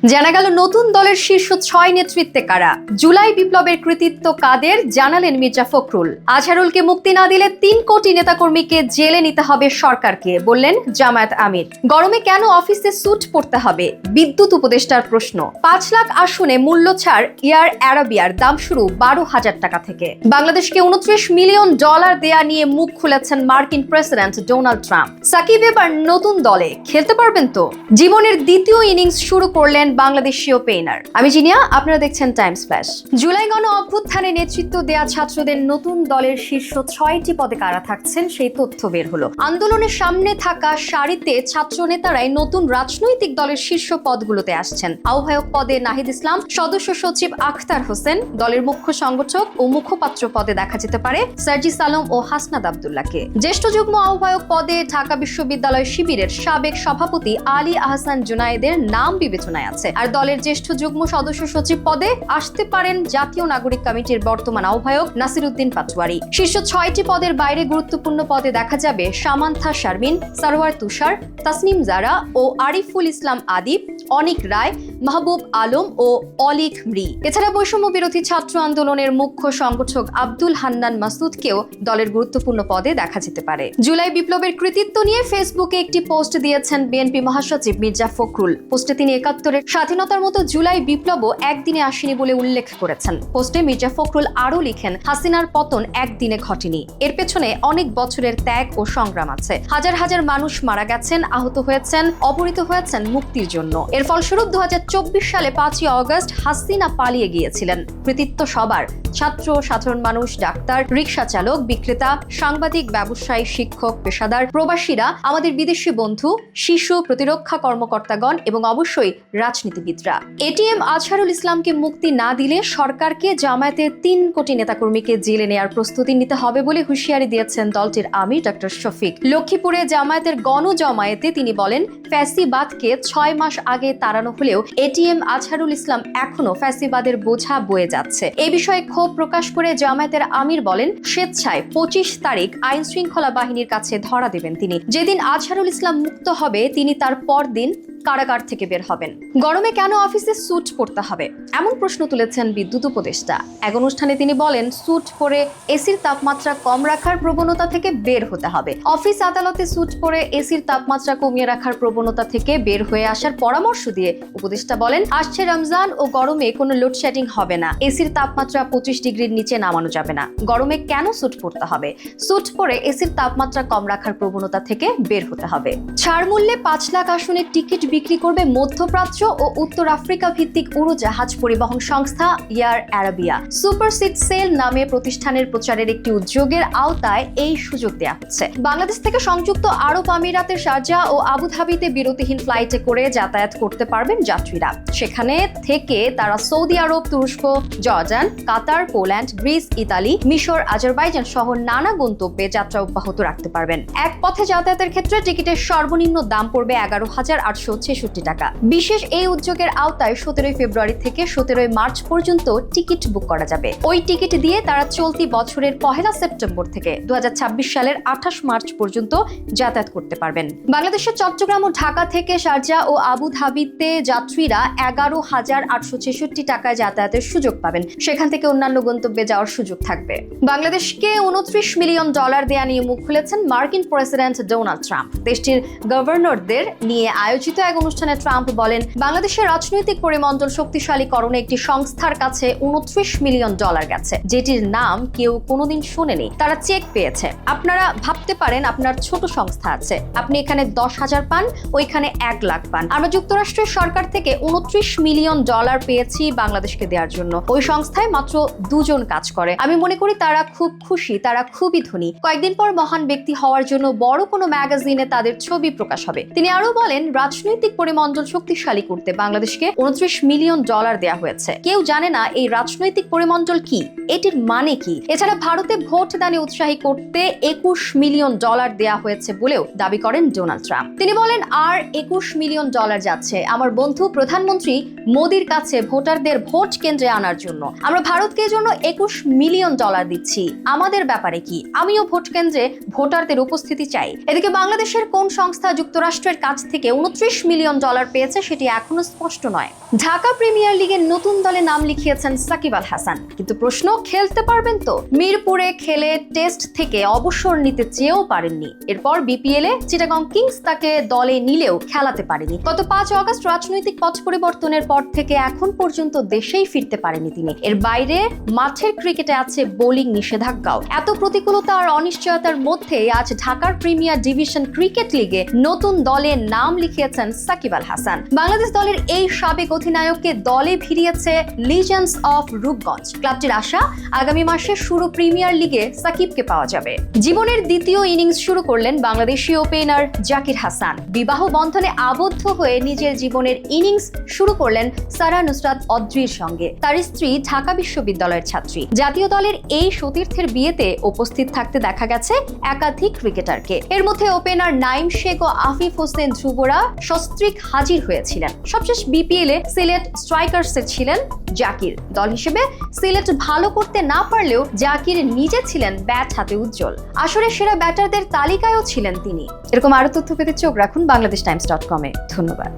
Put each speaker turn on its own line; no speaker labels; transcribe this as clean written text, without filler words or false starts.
জানা গেল নতুন দলের শীর্ষ ৬ নেতৃত্বে কারা। জুলাই বিপ্লবের কৃতিত্ব কাদের জানালেন মির্জা ফখরুল। আজহারুলকে মুক্তি না দিলে ৩ কোটি নেতাকর্মীকে জেলে নিতে হবে সরকারকে, বললেন জামায়াত আমির। গরমে কেন অফিসে স্যুট পরতে হবে, বিদ্যুৎ উপদেষ্টার প্রশ্ন। ৫ লাখ আসনে মূল্য ছাড় এয়ার অ্যারাবিয়ার দাম শুরু ১২,০০০ টাকা থেকে। বাংলাদেশকে $২৯ মিলিয়ন দেয়া নিয়ে মুখ খুলেছেন মার্কিন প্রেসিডেন্ট ডোনাল্ড ট্রাম্প। সাকিব এবার নতুন দলে খেলতে পারবেন তো? জীবনের দ্বিতীয় ইনিংস শুরু করলেন বাংলাদেশীয় পেইনার। আমি জিনিয়া, আপনারা দেখছেন টাইমস ফ্ল্যাশ। জুলাই গণ অভ্যুত্থানে নেতৃত্ব দেয়া ছাত্রদের নতুন দলের শীর্ষ ৬টি পদে কারা থাকছেন সেই তথ্য বের হলো। আন্দোলনের সামনে থাকা সারিতে ছাত্র নেতারাই নতুন রাজনৈতিক দলের শীর্ষ পদগুলোতে আসছেন। আহ্বায়ক পদে নাহিদ ইসলাম, সদস্য সচিব আখতার হোসেন, দলের মুখ্য সংগঠক ও মুখপাত্র পদে দেখা যেতে পারে সার্জিস আলম ও হাসনাত আব্দুল্লাহকে। জ্যেষ্ঠ যুগ্ম আহ্বায়ক পদে ঢাকা বিশ্ববিদ্যালয় শিবিরের সাবেক সভাপতি আলী আহসান জুনায়েদের নাম বিবেচনায় আছে। আর দলের জ্যেষ্ঠ যুগ্ম সদস্য সচিব পদে আসতে পারেন জাতীয় নাগরিক কমিটির বর্তমান আহ্বায়ক নাসিরউদ্দিন পাটোয়ারি। শীর্ষ ৬টি পদের বাইরে গুরুত্বপূর্ণ পদে দেখা যাবে সামান্থা শারমিন, সারোয়ার তুষার, তাসনিম জারা ও আরিফুল ইসলাম আদিব, অনিক রায়, মাহবুব আলম ও অলিক মৃ। এছাড়া বৈষম্য বিরোধী ছাত্র আন্দোলনের মুখ্য সংগঠক আব্দুল হান্নান মাসুদকেও দলের গুরুত্বপূর্ণ পদে দেখা যেতে পারে। জুলাই বিপ্লবের কৃতিত্ব নিয়ে ফেসবুকে একটি পোস্ট দিয়েছেন বিএনপি মহাসচিব মির্জা ফখরুল। পোস্টে তিনি ৭১-এর স্বাধীনতার মতো জুলাই বিপ্লবও একদিনে আসেনি বলে উল্লেখ করেছেন। পোস্টে মির্জা ফখরুল আরও লিখেন, হাসিনার পতন একদিনে ঘটেনি, এর পেছনে অনেক বছরের ত্যাগ ও সংগ্রাম আছে। হাজার হাজার মানুষ মারা গেছেন, আহত হয়েছেন, অপহৃত হয়েছেন মুক্তির জন্য। এর ফলস্বরূপ ২০২৪ সালে ৫ই অগস্ট হাসিনা পালিয়ে গিয়েছিলেন। কৃতিত্ব সবার, ছাত্র, সাধারণ মানুষ, ডাক্তার, রিকশা চালক, বিক্রেতা, সাংবাদিক, ব্যবসায়ী, শিক্ষক, পেশাদার, প্রবাসীরা, আমাদের বিদেশি বন্ধু, শিশু, প্রতিরক্ষা কর্মকর্তাগণ এবং অবশ্যই রাজনীতিবিদরা। এটিএম আজহারুল ইসলামকে মুক্তি না দিলে সরকারকে জামায়াতের ৩ কোটি নেতাকর্মীকে জেলে নেওয়ার প্রস্তুতি নিতে হবে বলে হুঁশিয়ারি দিয়েছেন দলটির আমির ডক্টর শফিক। লক্ষ্মীপুরে জামায়াতের গণজমায়েতে তিনি বলেন, ফ্যাসিবাদকে ৬ মাস আগে তাড়ানো হলেও এটিএম আজহারুল ইসলাম এখনো ফ্যাসিবাদের বোঝা বয়ে যাচ্ছে। এ বিষয়ে ক্ষোভ প্রকাশ করে জামায়াতের আমির বলেন, স্বেচ্ছায় ২৫ তারিখ আইন শৃঙ্খলা বাহিনীর কাছে ধরা দেবেন তিনি। যেদিন আজহারুল ইসলাম মুক্ত হবে তিনি তার পরদিন কারাগার থেকে বের হবেন। গরমে কেন অফিসে স্যুট পরতে হবে, এমন প্রশ্ন তুলেছেন বিদ্যুৎ উপদেষ্টা। এক অনুষ্ঠানে তিনি বলেন, স্যুট পরে এসির তাপমাত্রা কম রাখার প্রবণতা থেকে বের হতে হবে। অফিস আদালতে স্যুট পরে এসির তাপমাত্রা কমিয়ে রাখার প্রবণতা থেকে বের হয়ে আসার পরামর্শ দিয়ে উপদেষ্টা বলেন, আসছে রমজান ও গরমে কোনো লোডশেডিং হবে না, এসির তাপমাত্রা ২৫ ডিগ্রির নিচে নামানো যাবে না। গরমে কেন স্যুট পরতে হবে? স্যুট পরে এসির তাপমাত্রা কম রাখার প্রবণতা থেকে বের হতে হবে। ছাড় মূল্যে ৫ লাখ আসনের টিকিট বিক্রি করবে মধ্যপ্রাচ্য ও উত্তর আফ্রিকা ভিত্তিক উড়োজাহাজ পরিবহন সংস্থা Air Arabia. Super seat sale নামে প্রতিষ্ঠানের প্রচারের একটি উদ্যোগের আওতায় এই সুযোগ দেওয়া হচ্ছে। বাংলাদেশ থেকে সংযুক্ত আরব আমিরাতের শারজাহ ও আবুধাবিতে বিরতিহীন ফ্লাইটে করে যাতায়াত করতে পারবেন যাত্রীরা। সেখানে থেকে তারা সৌদি আরব, তুরস্ক, জর্ডান, কাতার, পোল্যান্ড, গ্রিস, ইতালি, মিশর, আজারবাইজান সহ নানা গন্তব্যে যাত্রা অব্যাহত রাখতে পারবেন। এক পথে যাতায়াতের ক্ষেত্রে টিকিটের সর্বনিম্ন দাম পড়বে ১১,৮৬৬ টাকা। বিশেষ এই উদ্যোগের আওতায় ১৭ ফেব্রুয়ারি থেকে ১৭ মার্চ পর্যন্ত টিকিট বুক করা যাবে। ওই টিকিট দিয়ে তারা চলতি বছরের ১ সেপ্টেম্বর থেকে ২০২৬ সালের ২৮ মার্চ পর্যন্ত যাতায়াত করতে পারবেন। বাংলাদেশের চট্টগ্রাম ও ঢাকা থেকে শারজাহ ও আবুধাবিতে যাত্রীরা ১১,৮৬৬ টাকায় যাতায়াতের সুযোগ পাবেন। সেখান থেকে অন্যান্য গন্তব্যে যাওয়ার সুযোগ থাকবে। বাংলাদেশকে $২৯ মিলিয়ন দেয়া নিয়ে মুখ খুলেছেন মার্কিন প্রেসিডেন্ট ডোনাল্ড ট্রাম্প। দেশটির গভর্নরদের নিয়ে আয়োজিত এক অনুষ্ঠানে ট্রাম্প বলেন, বাংলাদেশের রাজনৈতিক পরিমণ্ডল শক্তিশালীকরণে একটি সংস্থার কাছে $২৯ মিলিয়ন গেছে, যেটির নাম কেউ কোনোদিন শোনেনি। তারা চেক পেয়েছে। আপনারা ভাবতে পারেন আপনার ছোট সংস্থা আছে, আপনি এখানে ১০,০০০ পান, ওইখানে ১ লাখ পান। আমরা যুক্তরাষ্ট্রের সরকার থেকে $২৯ মিলিয়ন পেয়েছি বাংলাদেশকে দেওয়ার জন্য। ওই সংস্থায় মাত্র ২ জন কাজ করে। আমি মনে করি তারা খুব খুশি, তারা খুবই ধনী। কয়েকদিন পর মহান ব্যক্তি হওয়ার জন্য বড় কোনো ম্যাগাজিনে তাদের ছবি প্রকাশ হবে। তিনি আরো বলেন, রাজনৈতিক পরিমণ্ডল শক্তিশালী করতে বাংলাদেশকে $২৯ মিলিয়ন দেয়া হয়েছে। কেউ জানে না এই রাজনৈতিক পরিমণ্ডল কি, এটির মানে কি। এছাড়া ভারতে ভোট দানে উৎসাহী করতে $২১ মিলিয়ন দেয়া হয়েছে বলেও দাবি করেন ডোনাল্ড ট্রাম্প। তিনি বলেন, আর $২১ মিলিয়ন যাচ্ছে আমার বন্ধু প্রধানমন্ত্রী মোদির কাছে ভোটারদের ভোট কেন্দ্রে আনার জন্য। আমরা ভারতকে বিপিএল এর জন্য $21 মিলিয়ন দিচ্ছি, আমাদের ব্যাপারে কি? আমিও ভোট কেন্দ্রে ভোটারদের উপস্থিতি চাই। এদিকে বাংলাদেশের কোন সংস্থা যুক্তরাষ্ট্রের কাছ থেকে $29 মিলিয়ন পেয়েছে সেটি এখনো স্পষ্ট নয়। ঢাকা প্রিমিয়ার লিগের নতুন দলে নাম লিখিয়েছেন সাকিব আল হাসান, কিন্তু প্রশ্ন, খেলতে পারবেন তো? মিরপুরে খেলে টেস্ট থেকে অবসর নিতে চেয়েও পারেননি। এরপর বিপিএল এ চিটাগং কিংস তাকে দলে নিলেও খেলাতে পারেনি। গত 5 অগস্ট রাজনৈতিক পট পরিবর্তনের পর থেকে এখন পর্যন্ত দেশেই ফিরতে পারেনি তিনি। এর বাইরে মাঠের ক্রিকেটে আছে বোলিং নিষেধাজ্ঞাও। এত প্রতিকূলতা আর অনিশ্চয়তার মধ্যে আজ ঢাকার প্রিমিয়ার ডিভিশন ক্রিকেট লিগে নতুন দলে নাম লিখিয়েছেন সাকিব আল হাসান। বাংলাদেশ দলের এই সাবেক অধিনায়ককে দলে ভিড়িয়েছে লিজেন্ডস অফ রূপগঞ্জ। ক্লাবটির আশা, আগামী মাসে শুরু প্রিমিয়ার লিগে সাকিবকে পাওয়া যাবে। জীবনের দ্বিতীয় ইনিংস শুরু করলেন বাংলাদেশি ওপেনার জাকির হাসান। বিবাহ বন্ধনে আবদ্ধ হয়ে নিজের জীবনের ইনিংস শুরু করলেন সারা নুসরাত অদ্রির সঙ্গে। তার স্ত্রী ঢাকা বিশ্ববিদ্যালয়ের ছাত্রী। জাতীয় দলের এই সতীর্থের বিয়েতে উপস্থিত থাকতে দেখা গেছে একাধিক ক্রিকেটারকে। এর মধ্যে ওপেনার নাইম শেখ ও আফিফ হোসেন ধ্রুবরা সস্ত্রীক হাজির হয়েছিলেন। সবশেষ বিপিএল এ সিলেট স্ট্রাইকার্সে ছিলেন জাকির। দল হিসেবে সিলেট ভালো করতে না পারলেও জাকির নিজে ছিলেন ব্যাট হাতে উজ্জ্বল। আসলে সেরা ব্যাটারদের তালিকায়ও ছিলেন তিনি। এরকম আরো তথ্য পেতে চোখ রাখুন BangladeshTimes.com-এ। ধন্যবাদ।